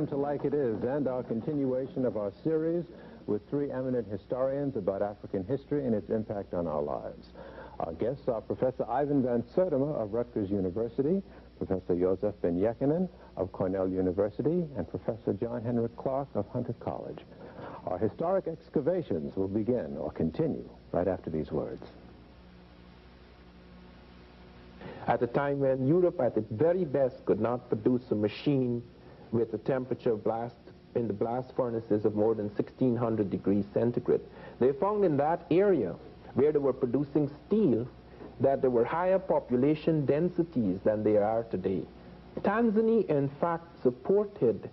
welcome to Like It Is and our continuation of our series with three eminent historians about African history and its impact on our lives. Our guests are Professor Ivan van Sertima of Rutgers University, Professor Yosef ben Jochannan of Cornell University, and Professor John Henrik Clarke of Hunter College. Our historic excavations will begin or continue right after these words. At a time when Europe at its very best could not produce a machine with a temperature blast in the blast furnaces of more than 1600 degrees centigrade, they found in that area where they were producing steel that there were higher population densities than there are today. Tanzania, in fact, supported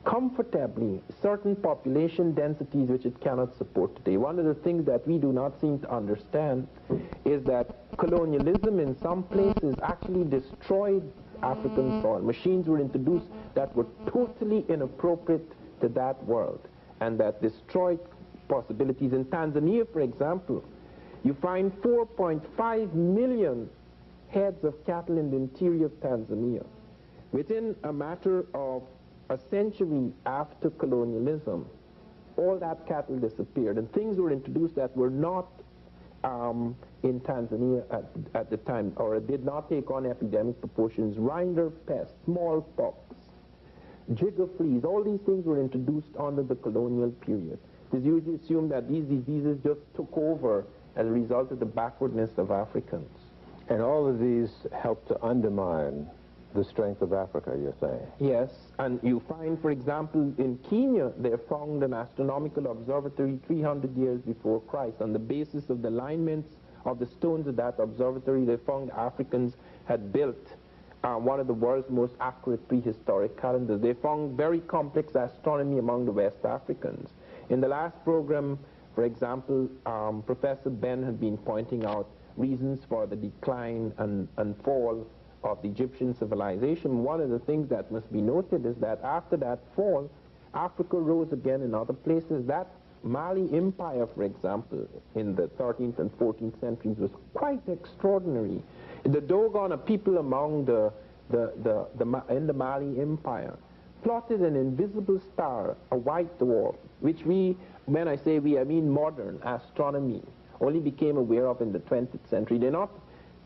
comfortably certain population densities which it cannot support today. One of the things that we do not seem to understand is that colonialism in some places actually destroyed African soil. Machines were introduced that were totally inappropriate to that world and that destroyed possibilities. In Tanzania, for example, you find 4.5 million heads of cattle in the interior of Tanzania. Within a matter of a century after colonialism, all that cattle disappeared, and things were introduced that were not in Tanzania at the time, or did not take on epidemic proportions. Rinderpest, smallpox, jigger fleas, all these things were introduced under the colonial period. It is usually assumed that these diseases just took over as a result of the backwardness of Africans. And all of these help to undermine the strength of Africa, you're saying? Yes, and you find, for example, in Kenya, they found an astronomical observatory 300 years before Christ. On the basis of the alignments of the stones of that observatory, they found Africans had built one of the world's most accurate prehistoric calendars. They found very complex astronomy among the West Africans. In the last program, for example, Professor Ben had been pointing out reasons for the decline and fall of the Egyptian civilization. One of the things that must be noted is that after that fall, Africa rose again in other places. That Mali Empire, for example, in the 13th and 14th centuries was quite extraordinary. The Dogon, a people among in the Mali Empire, plotted an invisible star, a white dwarf, which we, when I say we, I mean modern astronomy, only became aware of in the 20th century. They not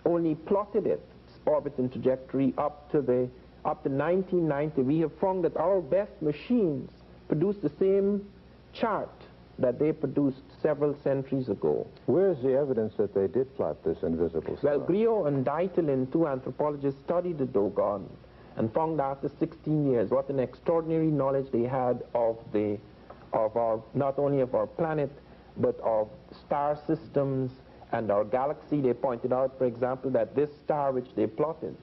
only plotted its orbit and trajectory up to 1990. We have found that our best machines produce the same chart that they produced several centuries ago. Where is the evidence that they did plot this invisible star? Well, Griot and Deitel, two anthropologists, studied the Dogon and found after 16 years what an extraordinary knowledge they had of our, not only of our planet, but of star systems and our galaxy. They pointed out, for example, that this star which they plotted,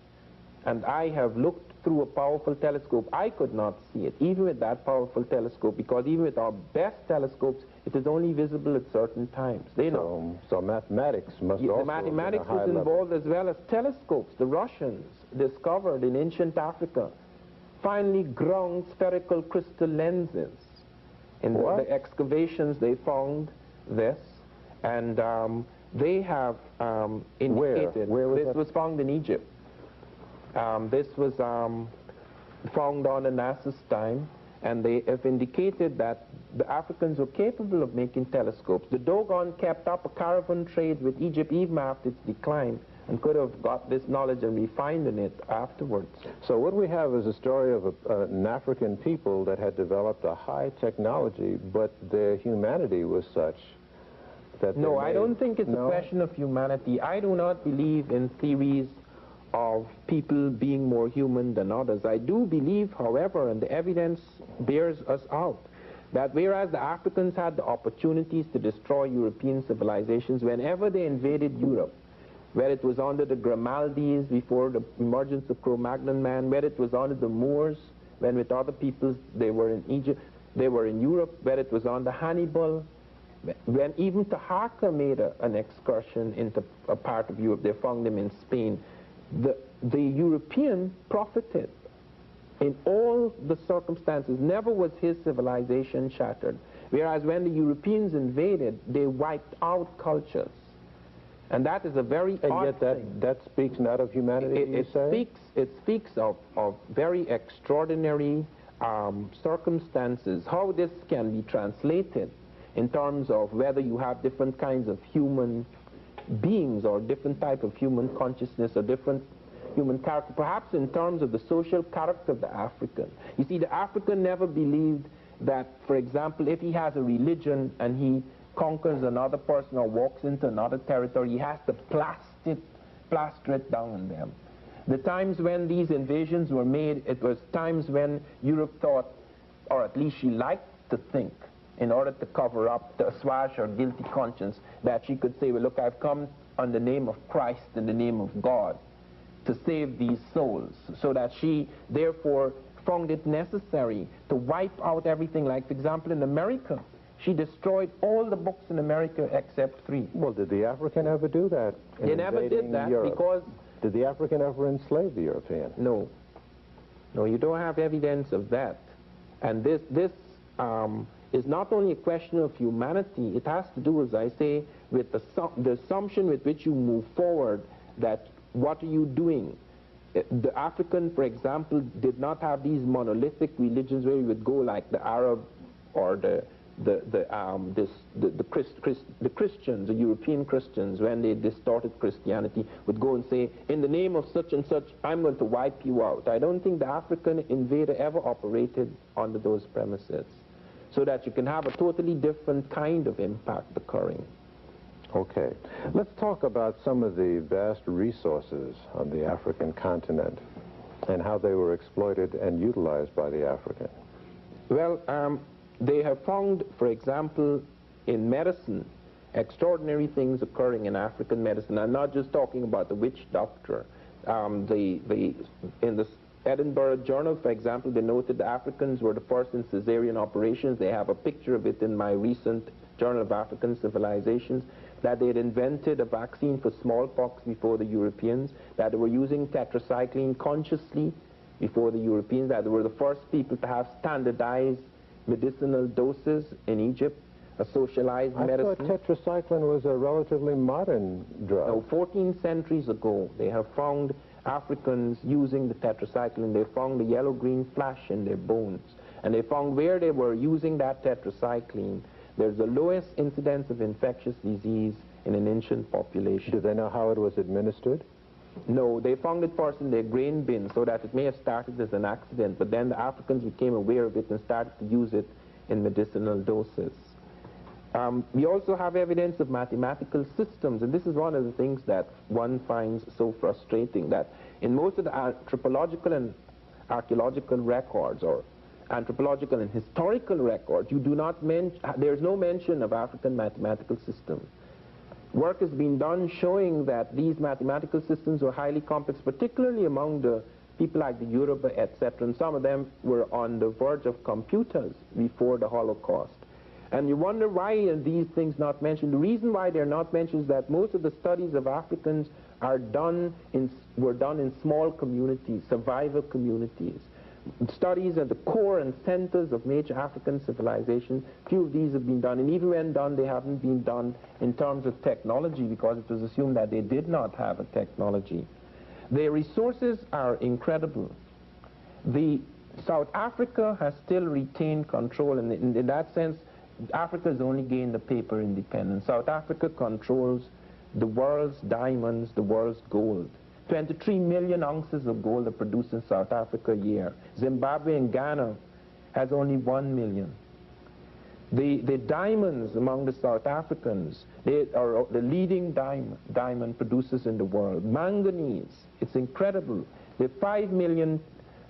and I have looked through a powerful telescope, I could not see it, even with that powerful telescope, because even with our best telescopes, it is only visible at certain times. They know. So mathematics must also the mathematics was involved as well as telescopes. The Russians discovered in ancient Africa finely ground spherical crystal lenses. In the excavations they found this, and they have indicated. Where this was found in Egypt. This was found on Anas's time, and they have indicated that the Africans were capable of making telescopes. The Dogon kept up a caravan trade with Egypt even after its decline, and could have got this knowledge and refined in it afterwards. So what we have is a story of an African people that had developed a high technology, but their humanity was such that no, I don't think it's a question of humanity. I do not believe in theories of people being more human than others. I do believe, however, and the evidence bears us out, that whereas the Africans had the opportunities to destroy European civilizations whenever they invaded Europe, whether it was under the Grimaldis before the emergence of Cro-Magnon man, whether it was under the Moors, when with other peoples they were in Egypt, they were in Europe, whether it was under Hannibal, when even Taharqa made an excursion into a part of Europe, they found them in Spain. The European profited in all the circumstances. Never was his civilization shattered. Whereas when the Europeans invaded, they wiped out cultures. And that is a very odd thing. That speaks not of humanity, It speaks of very extraordinary circumstances, how this can be translated in terms of whether you have different kinds of human beings or different type of human consciousness or different human character, perhaps in terms of the social character of the African. You see, the African never believed that, for example, if he has a religion and he conquers another person or walks into another territory, he has to plaster it down on them. The times when these invasions were made, it was times when Europe thought, or at least she liked to think, in order to cover up, to assuage her guilty conscience, that she could say, well, look, I've come on the name of Christ, in the name of God, to save these souls, so that she therefore found it necessary to wipe out everything. Like, for example, in America, she destroyed all the books in America except 3. Well, did the African ever do that? They never did that Europe? because... Did the African ever enslave the European? No. No, you don't have evidence of that. And this is not only a question of humanity, it has to do, as I say, with the assumption with which you move forward, that what are you doing? The African, for example, did not have these monolithic religions where you would go like the Arab or the Christians, the European Christians, when they distorted Christianity, would go and say, in the name of such and such, I'm going to wipe you out. I don't think the African invader ever operated under those premises, so that you can have a totally different kind of impact occurring. Okay. Let's talk about some of the vast resources on the African continent and how they were exploited and utilized by the African. Well, they have found, for example, in medicine, extraordinary things occurring in African medicine. I'm not just talking about the witch doctor. In the Edinburgh Journal, for example, they noted the Africans were the first in cesarean operations. They have a picture of it in my recent Journal of African Civilizations, that they had invented a vaccine for smallpox before the Europeans, that they were using tetracycline consciously before the Europeans, that they were the first people to have standardized medicinal doses in Egypt, a socialized medicine. I thought tetracycline was a relatively modern drug. No, 14 centuries ago, they have found Africans using the tetracycline. They found the yellow-green flash in their bones. And they found where they were using that tetracycline, there's the lowest incidence of infectious disease in an ancient population. Do they know how it was administered? No, they found it first in their grain bin, so that it may have started as an accident, but then the Africans became aware of it and started to use it in medicinal doses. We also have evidence of mathematical systems, and this is one of the things that one finds so frustrating, that in most of the anthropological and archaeological records, or anthropological and historical records, you do not there's no mention of African mathematical systems. Work has been done showing that these mathematical systems were highly complex, particularly among the people like the Yoruba, etc., and some of them were on the verge of computers before the Holocaust. And you wonder, why are these things not mentioned? The reason why they're not mentioned is that most of the studies of Africans were done in small communities, survival communities. Studies at the core and centers of major African civilization, few of these have been done, and even when done, they haven't been done in terms of technology, because it was assumed that they did not have a technology. Their resources are incredible. South Africa has still retained control, and in that sense, Africa has only gained the paper independence. South Africa controls the world's diamonds, the world's gold. 23 million ounces of gold are produced in South Africa a year. Zimbabwe and Ghana has only 1 million. The diamonds among the South Africans, they are the leading diamond producers in the world. Manganese, it's incredible. They have 5 million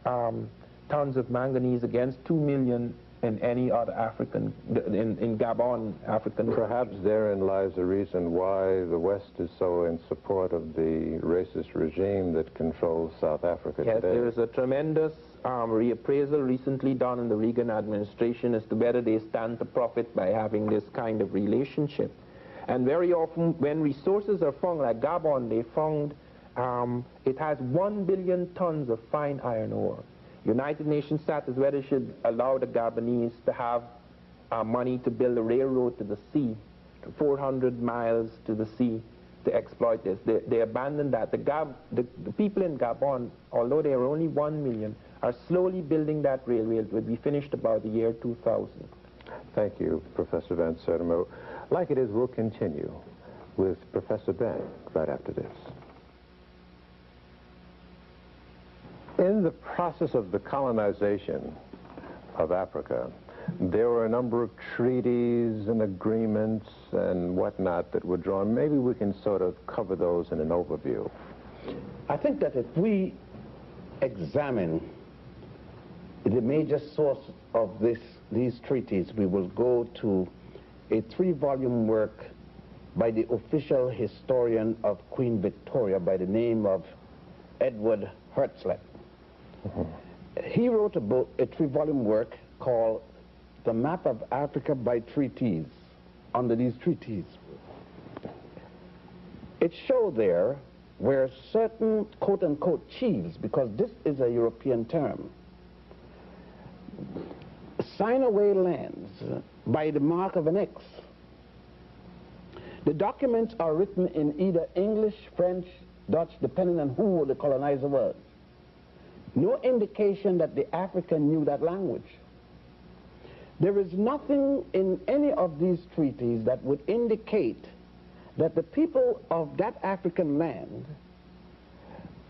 tons of manganese against 2 million in any other African, in Gabon, African. Perhaps therein lies the reason why the West is so in support of the racist regime that controls South Africa today. Yes, there is a tremendous reappraisal recently done in the Reagan administration as to whether they stand to profit by having this kind of relationship. And very often, when resources are found, like Gabon, they found it has 1 billion tons of fine iron ore. United Nations sat as whether it should allow the Gabonese to have money to build a railroad to the sea, 400 miles to the sea, to exploit this. They abandoned that. The people in Gabon, although they are only 1 million, are slowly building that railway. It will be finished about the year 2000. Thank you, Professor Van Sertima. Like it is, we'll continue with Professor Ben right after this. In the process of the colonization of Africa, there were a number of treaties and agreements and whatnot that were drawn. Maybe we can sort of cover those in an overview. I think that if we examine the major source of these treaties, we will go to a 3-volume work by the official historian of Queen Victoria by the name of Edward Hertzlet. He wrote a 3-volume work called The Map of Africa by Treaties, under these treaties. It showed there where certain quote-unquote chiefs, because this is a European term, sign away lands by the mark of an X. The documents are written in either English, French, Dutch, depending on who the colonizer was. No indication that the African knew that language. There is nothing in any of these treaties that would indicate that the people of that African land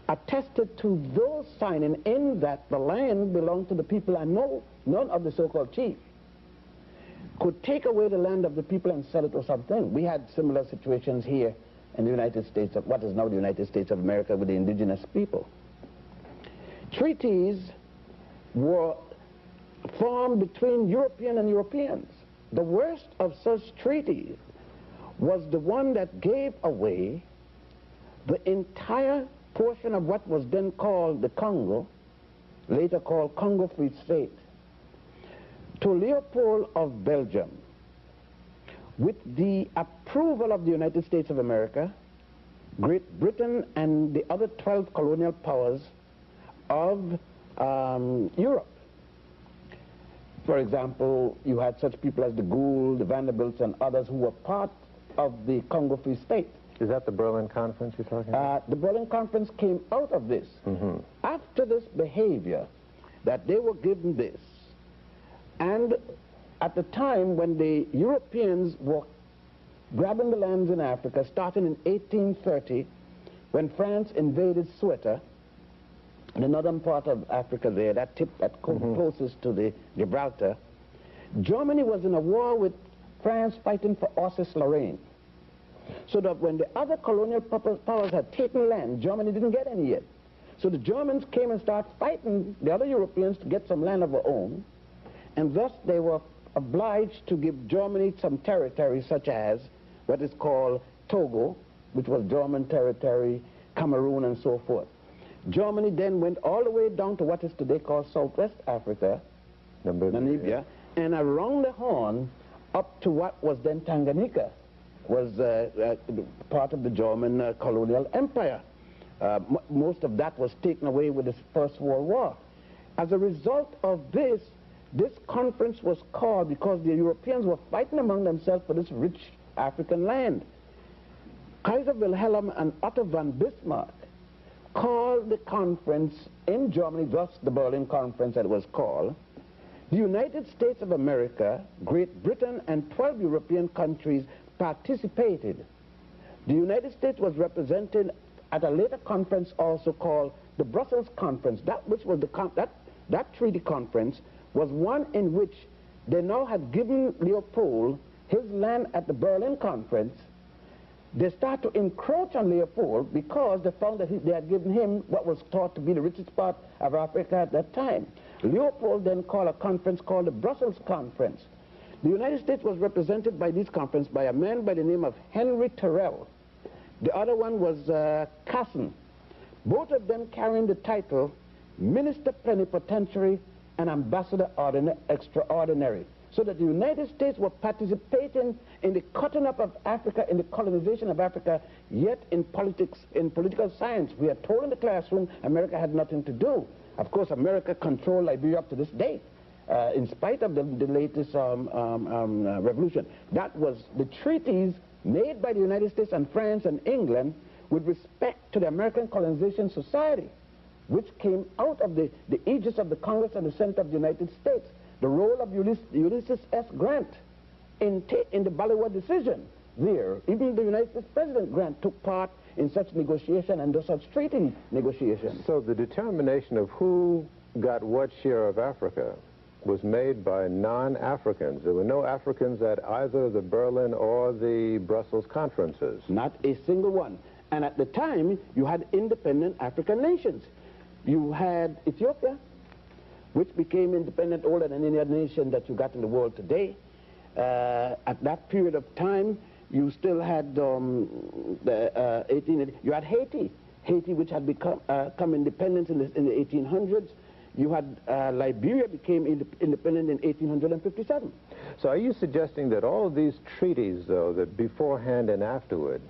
attested to those signing in that the land belonged to the people, and none of the so-called chiefs could take away the land of the people and sell it or something. We had similar situations here in the United States, of what is now the United States of America, with the indigenous people. Treaties were formed between European and Europeans. The worst of such treaties was the one that gave away the entire portion of what was then called the Congo, later called Congo Free State, to Leopold of Belgium, with the approval of the United States of America, Great Britain, and the other 12 colonial powers of Europe. For example, you had such people as the Gould, the Vanderbilts, and others who were part of the Congo Free State. Is that the Berlin Conference you're talking about? The Berlin Conference came out of this. After this behavior, that they were given this, and at the time when the Europeans were grabbing the lands in Africa, starting in 1830, when France invaded Ceuta, the northern part of Africa there, that tip that closest to the Gibraltar, Germany was in a war with France fighting for Alsace-Lorraine. So that when the other colonial powers had taken land, Germany didn't get any yet. So the Germans came and started fighting the other Europeans to get some land of their own, and thus they were obliged to give Germany some territory, such as what is called Togo, which was German territory, Cameroon, and so forth. Germany then went all the way down to what is today called Southwest Africa, Namibia, and around the Horn up to what was then Tanganyika, was part of the German colonial empire. Most of that was taken away with the First World War. As a result of this, this conference was called because the Europeans were fighting among themselves for this rich African land. Kaiser Wilhelm and Otto von Bismarck called the conference in Germany, thus the Berlin Conference that it was called. The United States of America, Great Britain, and 12 European countries participated. The United States was represented at a later conference also called the Brussels Conference. That which was that treaty conference was one in which they now had given Leopold his land at the Berlin Conference. They started to encroach on Leopold because they found that they had given him what was thought to be the richest part of Africa at that time. Leopold then called a conference called the Brussels Conference. The United States was represented by this conference by a man by the name of Henry Terrell. The other one was Casson. Both of them carrying the title Minister Plenipotentiary and Ambassador Extraordinary. So that the United States were participating in the cutting up of Africa, in the colonization of Africa, yet in politics, in political science. We are told in the classroom America had nothing to do. Of course, America controlled Liberia up to this day, in spite of the latest revolution. That was the treaties made by the United States and France and England with respect to the American colonization society. which came out of the aegis of the Congress and the Senate of the United States. The role of Ulysses S. Grant in the Baliwa decision there. Even the United States President Grant took part in such negotiation and such treaty negotiations. So the determination of who got what share of Africa was made by non-Africans. There were no Africans at either the Berlin or the Brussels conferences. Not a single one. And at the time, you had independent African nations. You had Ethiopia, which became independent older than any other nation that you got in the world today. At that period of time, you still had you had Haiti, which had become independent in the 1800s. You had Liberia became independent in 1857. So are you suggesting that all of these treaties, though, that beforehand and afterward,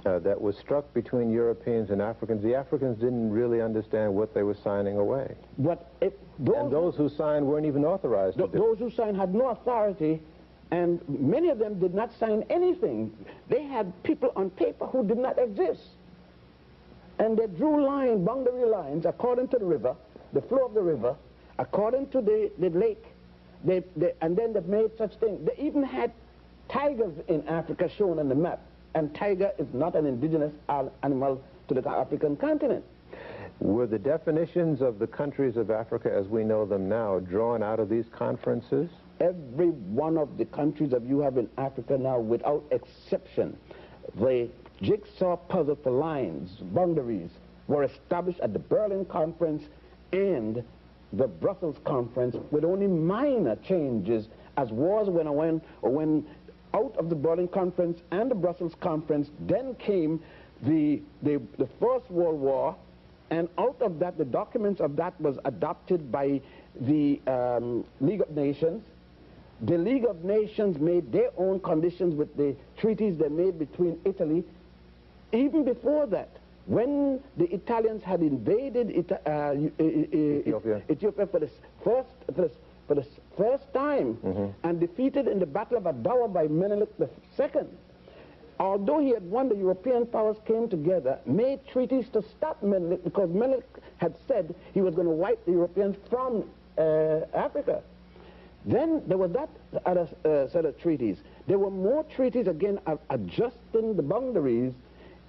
that was struck between Europeans and Africans, the Africans didn't really understand what they were signing away? And those who signed weren't even authorized to do it. Those who signed had no authority, and many of them did not sign anything. They had people on paper who did not exist. And they drew boundary lines according to the river, the flow of the river, according to the lake, and then they made such things. They even had tigers in Africa shown on the map, and tiger is not an indigenous animal to the African continent. Were the definitions of the countries of Africa as we know them now drawn out of these conferences? Every one of the countries that you have in Africa now, without exception, the jigsaw puzzle for lines, boundaries, were established at the Berlin Conference and the Brussels Conference with only minor changes, as wars when out of the Berlin Conference and the Brussels Conference. Then came the First World War, and out of that, the documents of that was adopted by the League of Nations. The League of Nations made their own conditions with the treaties they made between Italy. Even before that, when the Italians had invaded Ethiopia for the first time, and defeated in the Battle of Adawa by Menelik II, although he had won, the European powers came together, made treaties to stop Menelik, because Menelik had said he was going to wipe the Europeans from Africa. Then there was that other set of treaties. There were more treaties, again, adjusting the boundaries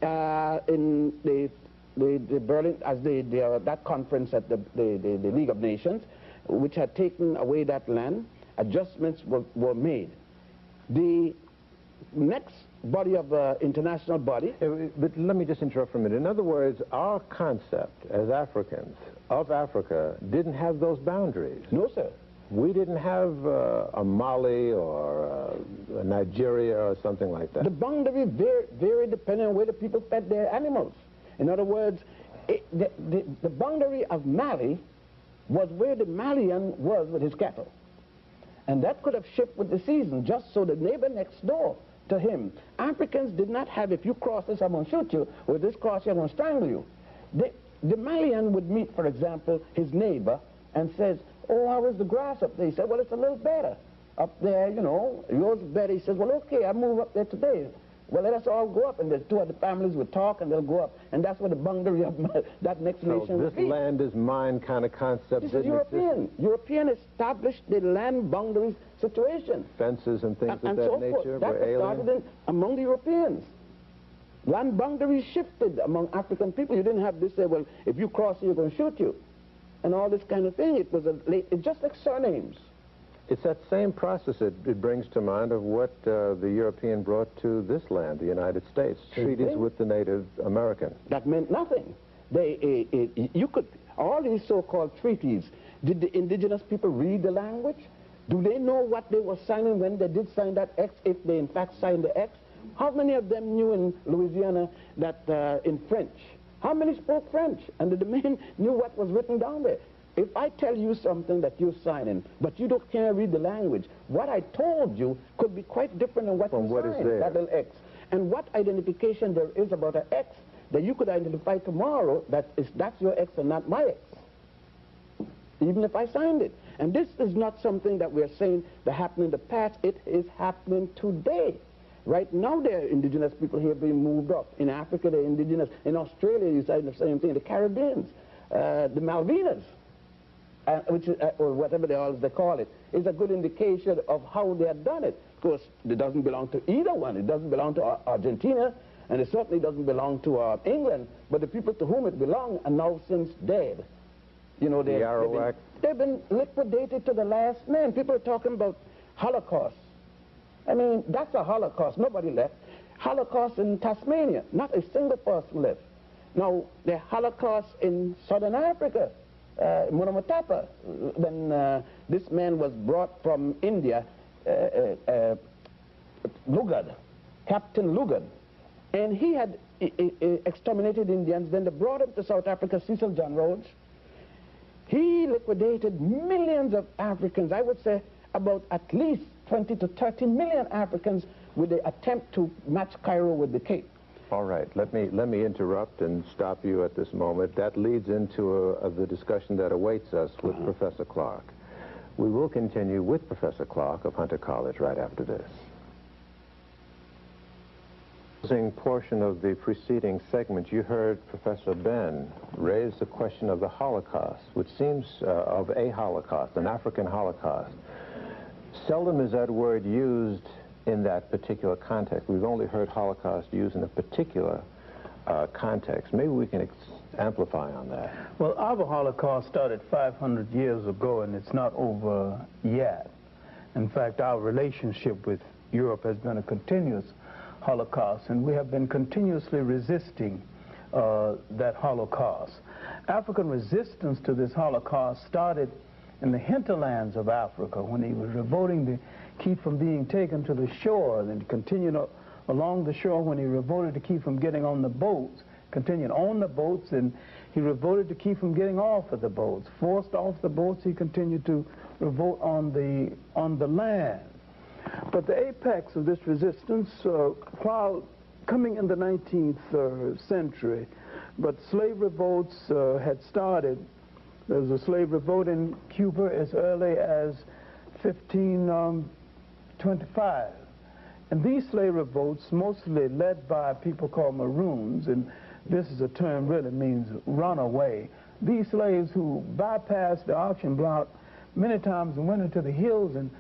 in the Berlin, as that conference at the League of Nations, which had taken away that land. Adjustments were made. The next body of international body. But let me just interrupt for a minute. In other words, our concept as Africans of Africa didn't have those boundaries. No, sir. We didn't have a Mali or a Nigeria or something like that. The boundary very dependent on where the people fed their animals. In other words, the boundary of Mali was where the Malian was with his cattle. And that could have shifted with the season, just so the neighbor next door to him. Africans did not have, if you cross this, I'm going to shoot you, or this cross you, I'm going to strangle you. The Malian would meet, for example, his neighbor and says, oh, how is the grass up there? He said, well, it's a little better up there, you know. Yours is better. He says, well, okay, I'll move up there today. Well, let us all go up, and the two other families would talk, and they'll go up. And that's where the boundary of that next nation would be. This land is mine kind of concept. This is European. European established the land boundaries situation. Fences and things of that so nature that were alien? started among the Europeans. Land boundaries shifted among African people. You didn't have this say, well, if you cross, you're going to shoot you. And all this kind of thing. It was it's just like surnames. It's that same process it brings to mind of what the European brought to this land, the United States, treaties with the Native American. That meant nothing. All these so-called treaties, did the indigenous people read the language? Do they know what they were signing when they did sign that X, if they in fact signed the X? How many of them knew in Louisiana that in French? How many spoke French? And the men knew what was written down there. If I tell you something that you're signing, but you can't read the language, what I told you could be quite different than what you signed, there. that little X. And what identification there is about an X that you could identify tomorrow that's your X and not my X, even if I signed it. And this is not something that we're saying that happened in the past. It is happening today. Right now, there are indigenous people here being moved up. In Africa, they're indigenous. In Australia, you say the same thing. The Caribbeans. the Malvinas, which is, or whatever they call it, is a good indication of how they had done it. Of course, it doesn't belong to either one. It doesn't belong to Argentina, and it certainly doesn't belong to England. But the people to whom it belonged are now since dead. You know, they've been liquidated to the last man. People are talking about Holocaust. I mean, that's a Holocaust. Nobody left. Holocaust in Tasmania, not a single person left. Now, the Holocaust in Southern Africa, Munamatapa, when this man was brought from India, Lugard, Captain Lugard, and he had exterminated Indians. Then they brought him to South Africa, Cecil John Rhodes. He liquidated millions of Africans. I would say about at least 20 to 30 million Africans with the attempt to match Cairo with the Cape. All right, let me interrupt and stop you at this moment. That leads into the discussion that awaits us with Professor Clarke. We will continue with Professor Clarke of Hunter College right after this. In portion of the preceding segment, you heard Professor Ben raise the question of the Holocaust, which seems of a Holocaust, an African Holocaust. Seldom is that word used in that particular context. We've only heard Holocaust used in a particular context. Maybe we can amplify on that. Well, our Holocaust started 500 years ago, and it's not over yet. In fact, our relationship with Europe has been a continuous Holocaust, and we have been continuously resisting that Holocaust. African resistance to this Holocaust started in the hinterlands of Africa when he was revolting to keep from being taken to the shore, then continued along the shore when he revolted to keep from getting on the boats, continued on the boats, and he revolted to keep from getting off of the boats. Forced off the boats, he continued to revolt on the land. But the apex of this resistance, while coming in the 19th century, but slave revolts had started. There was a slave revolt in Cuba as early as 1525. And these slave revolts, mostly led by people called Maroons, and this is a term really means runaway. These slaves who bypassed the auction block many times and went into the hills and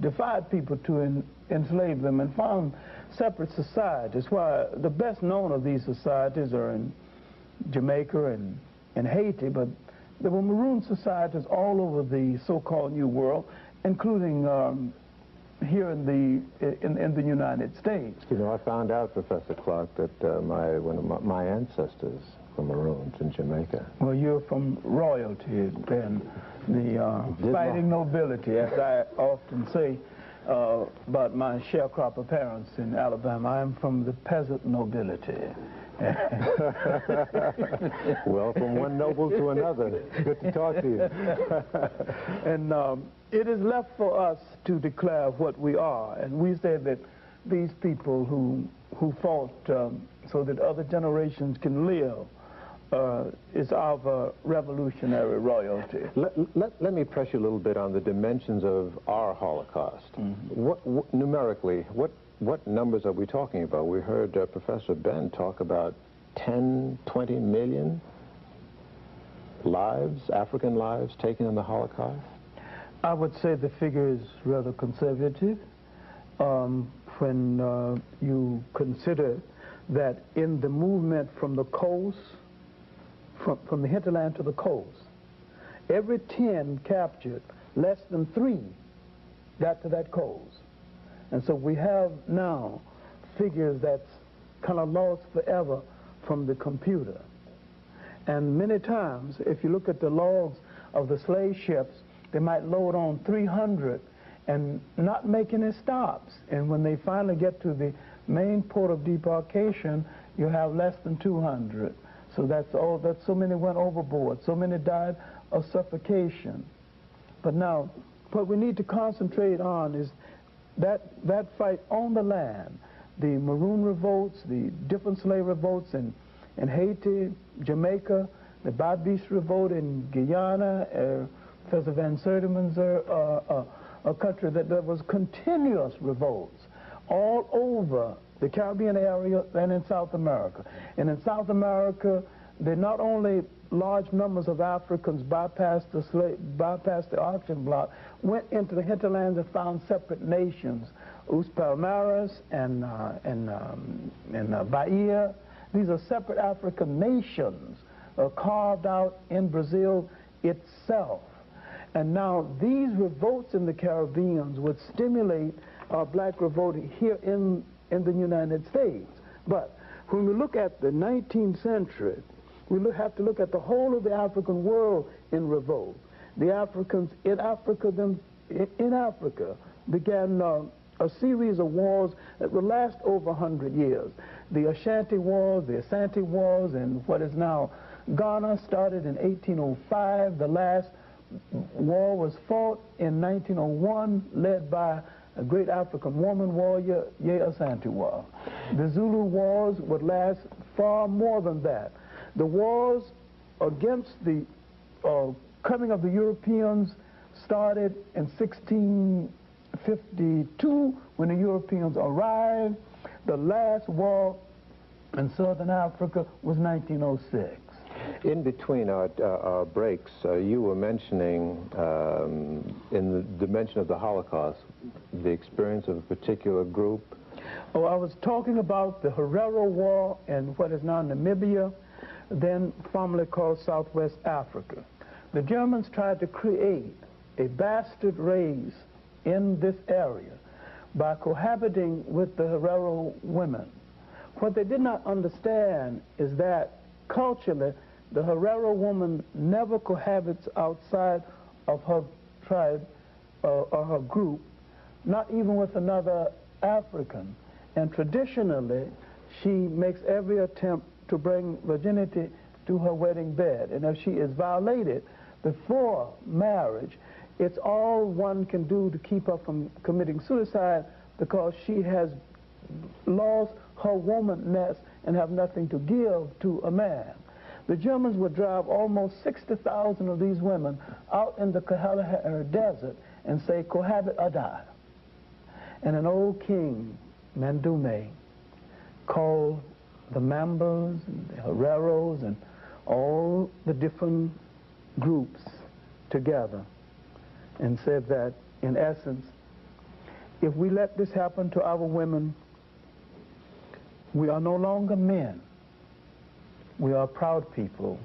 defied people to enslave them and found separate societies. Why, the best known of these societies are in Jamaica and Haiti, but there were Maroon societies all over the so-called New World, including here in the United States. You know, I found out, Professor Clarke, that one of my ancestors were Maroons in Jamaica. Well, you're from royalty, then, the fighting nobility, as I often say about my sharecropper parents in Alabama. I am from the peasant nobility. Well, from one noble to another. Good to talk to you. And it is left for us to declare what we are. And we say that these people who fought so that other generations can live is our revolutionary royalty. Let me press you a little bit on the dimensions of our Holocaust. Mm-hmm. Numerically, what numbers are we talking about? We heard Professor Ben talk about 10, 20 million lives, African lives taken in the Holocaust? I would say the figure is rather conservative when you consider that in the movement from the coast, from the hinterland to the coast, every 10 captured, less than 3 got to that coast. And so we have now figures that's kind of lost forever from the computer. And many times, if you look at the logs of the slave ships, they might load on 300 and not make any stops. And when they finally get to the main port of debarkation, you have less than 200. So that's all. That so many went overboard. So many died of suffocation. But now, what we need to concentrate on is that fight on the land, the Maroon revolts, the different slave revolts in Haiti, Jamaica, the Babis revolt in Guyana, Professor Van Sertima's a country that there was continuous revolts all over the Caribbean area and in South America. And in South America, they not only large numbers of Africans bypassed the auction block, went into the hinterlands and found separate nations, Palmares and Bahia. These are separate African nations carved out in Brazil itself. And now these revolts in the Caribbean would stimulate black revolt here in the United States. But when we look at the 19th century, we have to look at the whole of the African world in revolt. The Africans in Africa began a series of wars that would last over 100 years. The Ashanti Wars, the Asante Wars, and what is now Ghana started in 1805. The last war was fought in 1901, led by a great African woman warrior, Ye Asante War. The Zulu Wars would last far more than that. The wars against the coming of the Europeans started in 1652 when the Europeans arrived. The last war in Southern Africa was 1906. In between our breaks, you were mentioning, in the dimension of the Holocaust, the experience of a particular group. Oh, I was talking about the Heru War in what is now Namibia, then formerly called Southwest Africa. The Germans tried to create a bastard race in this area by cohabiting with the Heru women. What they did not understand is that culturally, the Heru woman never cohabits outside of her tribe or her group, not even with another African. And traditionally, she makes every attempt to bring virginity to her wedding bed. And if she is violated before marriage, it's all one can do to keep her from committing suicide, because she has lost her womanness and have nothing to give to a man. The Germans would drive almost 60,000 of these women out in the Kalahari Desert and say, cohabit or die. And an old king, Mandume, called the Mambas and the Hereros and all the different groups together and said that, in essence, if we let this happen to our women, we are no longer men. We are proud people.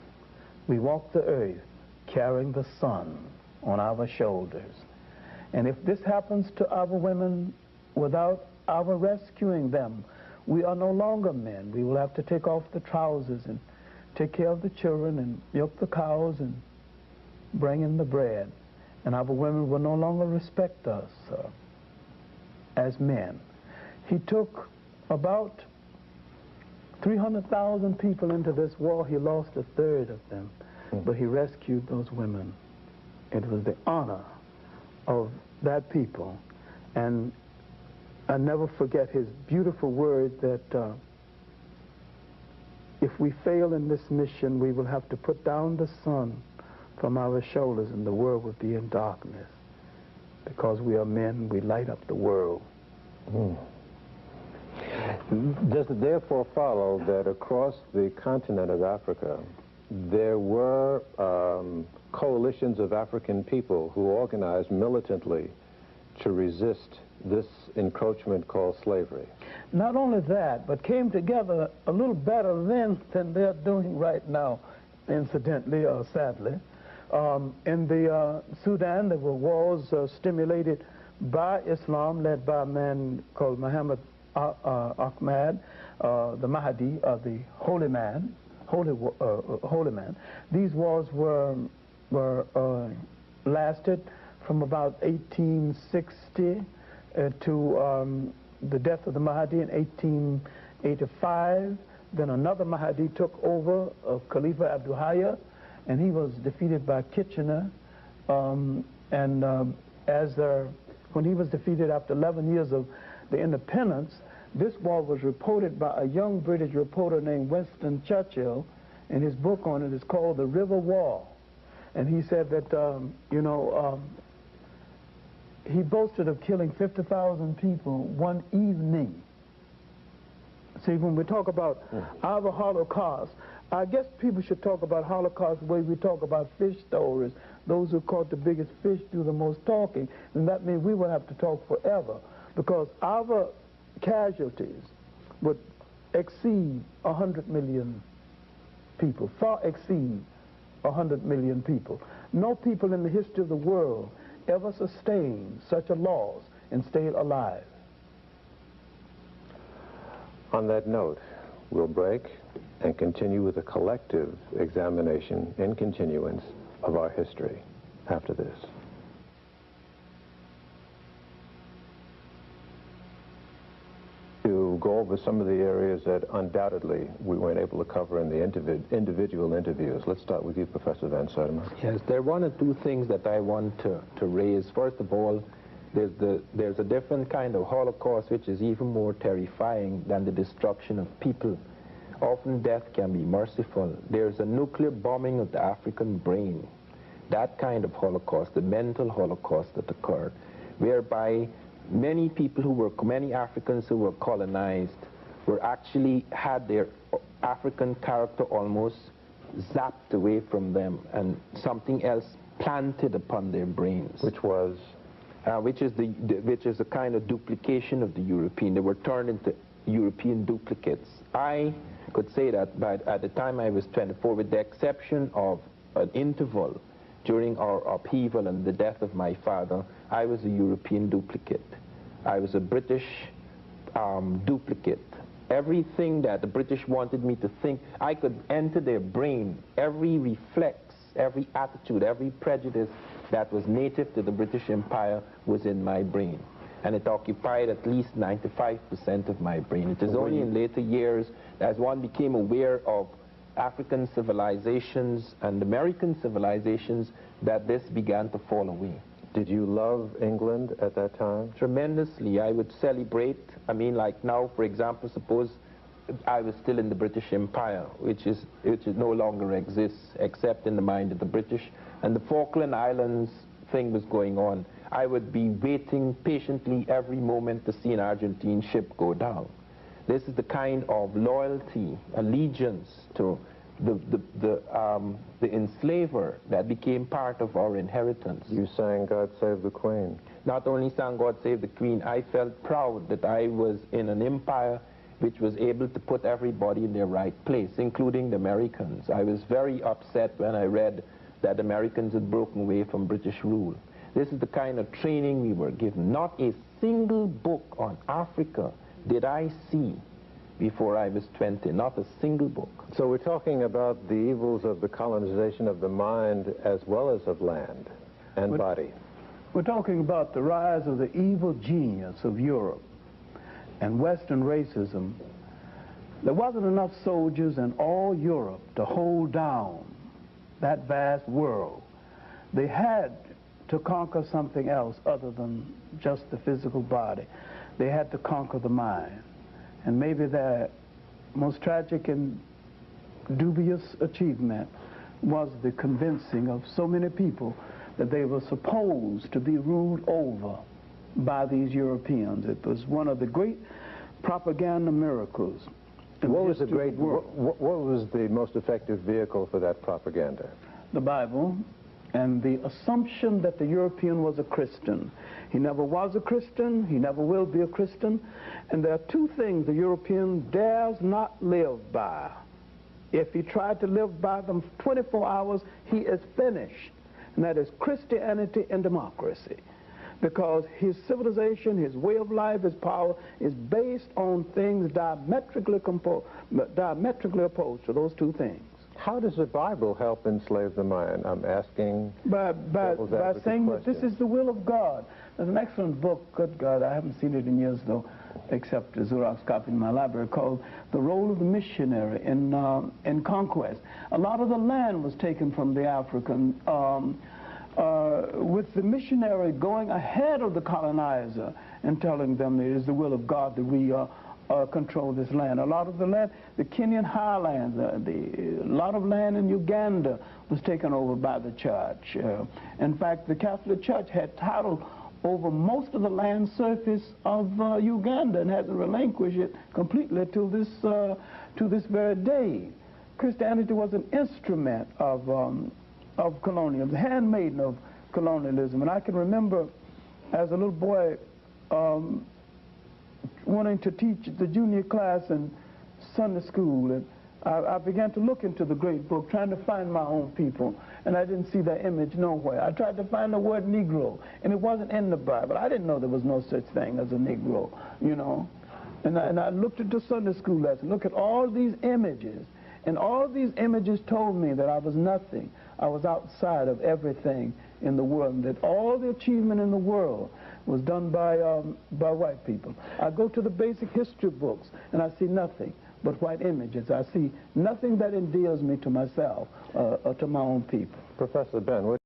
We walk the earth carrying the sun on our shoulders. And if this happens to our women without our rescuing them, we are no longer men. We will have to take off the trousers and take care of the children and milk the cows and bring in the bread. And our women will no longer respect us as men. He took about 300,000 people into this war. He lost a third of them, but he rescued those women. It was the honor of that people. And I never forget his beautiful word that if we fail in this mission, we will have to put down the sun from our shoulders and the world will be in darkness. Because we are men, we light up the world. Does it therefore follow that across the continent of Africa, there were coalitions of African people who organized militantly to resist this encroachment called slavery? Not only that, but came together a little better then than they're doing right now, incidentally or sadly. In the Sudan, there were wars stimulated by Islam, led by a man called Muhammad Ahmad, the Mahdi, the holy man, holy man. These wars were lasted from about 1860 to the death of the Mahdi in 1885. Then another Mahdi took over, Khalifa Abdul Hayya, and he was defeated by Kitchener. When he was defeated after 11 years of the independence, this war was reported by a young British reporter named Winston Churchill, and his book on it is called The River War. And he said that, he boasted of killing 50,000 people one evening. See, when we talk about our Holocaust, I guess people should talk about Holocaust the way we talk about fish stories. Those who caught the biggest fish do the most talking, and that means we will have to talk forever, because our casualties would exceed 100 million people, far exceed 100 million people. No people in the history of the world ever sustained such a loss and stayed alive. On that note, we'll break and continue with a collective examination in continuance of our history after this. To go over some of the areas that undoubtedly we weren't able to cover in the individual interviews. Let's start with you, Professor Van Sertima. Yes, there are one or two things that I want to raise. First of all, there's a different kind of Holocaust which is even more terrifying than the destruction of people. Often death can be merciful. There's a nuclear bombing of the African brain. That kind of Holocaust, the mental Holocaust that occurred, whereby many Africans who were colonized were actually had their African character almost zapped away from them and something else planted upon their brains. Which was? Which is a kind of duplication of the European. They were turned into European duplicates. I could say that at the time I was 24, with the exception of an interval during our upheaval and the death of my father, I was a European duplicate. I was a British duplicate. Everything that the British wanted me to think, I could enter their brain. Every reflex, every attitude, every prejudice that was native to the British Empire was in my brain. And it occupied at least 95% of my brain. It is only in later years, as one became aware of African civilizations and American civilizations, that this began to fall away. Did you love England at that time? Tremendously. I would celebrate. I mean, like now, for example, suppose I was still in the British Empire, which no longer exists except in the mind of the British, and the Falkland Islands thing was going on. I would be waiting patiently every moment to see an Argentine ship go down. This is the kind of loyalty, allegiance to the enslaver that became part of our inheritance. You sang God Save the Queen. Not only sang God Save the Queen, I felt proud that I was in an empire which was able to put everybody in their right place, including the Americans. I was very upset when I read that Americans had broken away from British rule. This is the kind of training we were given. Not a single book on Africa did I see before I was 20, not a single book. So we're talking about the evils of the colonization of the mind as well as of land and body. We're talking about the rise of the evil genius of Europe and Western racism. There wasn't enough soldiers in all Europe to hold down that vast world. They had to conquer something else other than just the physical body. They had to conquer the mind. And maybe their most tragic and dubious achievement was the convincing of so many people that they were supposed to be ruled over by these Europeans. It was one of the great propaganda miracles. What was the most effective vehicle for that propaganda? The Bible and the assumption that the European was a Christian. He never was a Christian, he never will be a Christian, and there are two things the European dares not live by. If he tried to live by them 24 hours, he is finished, and that is Christianity and democracy. Because his civilization, his way of life, his power is based on things diametrically opposed to those two things. How does the Bible help enslave the mind? I'm asking by saying that this is the will of God. There's an excellent book, good God, I haven't seen it in years though, except a Xerox copy in my library, called The Role of the Missionary in Conquest. A lot of the land was taken from the African, with the missionary going ahead of the colonizer and telling them it is the will of God that we control this land. A lot of the land, the Kenyan highlands, a lot of land in Uganda was taken over by the church. In fact, the Catholic Church had title over most of the land surface of Uganda and hasn't relinquished it completely to this very day. Christianity was an instrument of colonialism, the handmaiden of colonialism. And I can remember as a little boy wanting to teach the junior class in Sunday school, and I began to look into the great book, trying to find my own people, and I didn't see that image nowhere. I tried to find the word Negro, and it wasn't in the Bible. I didn't know there was no such thing as a Negro, you know. And I looked at the Sunday school lesson, look at all these images, and all these images told me that I was nothing. I was outside of everything in the world, and that all the achievement in the world was done by white people. I go to the basic history books, and I see nothing but white images. I see nothing that endears me to myself or to my own people. Professor Ben,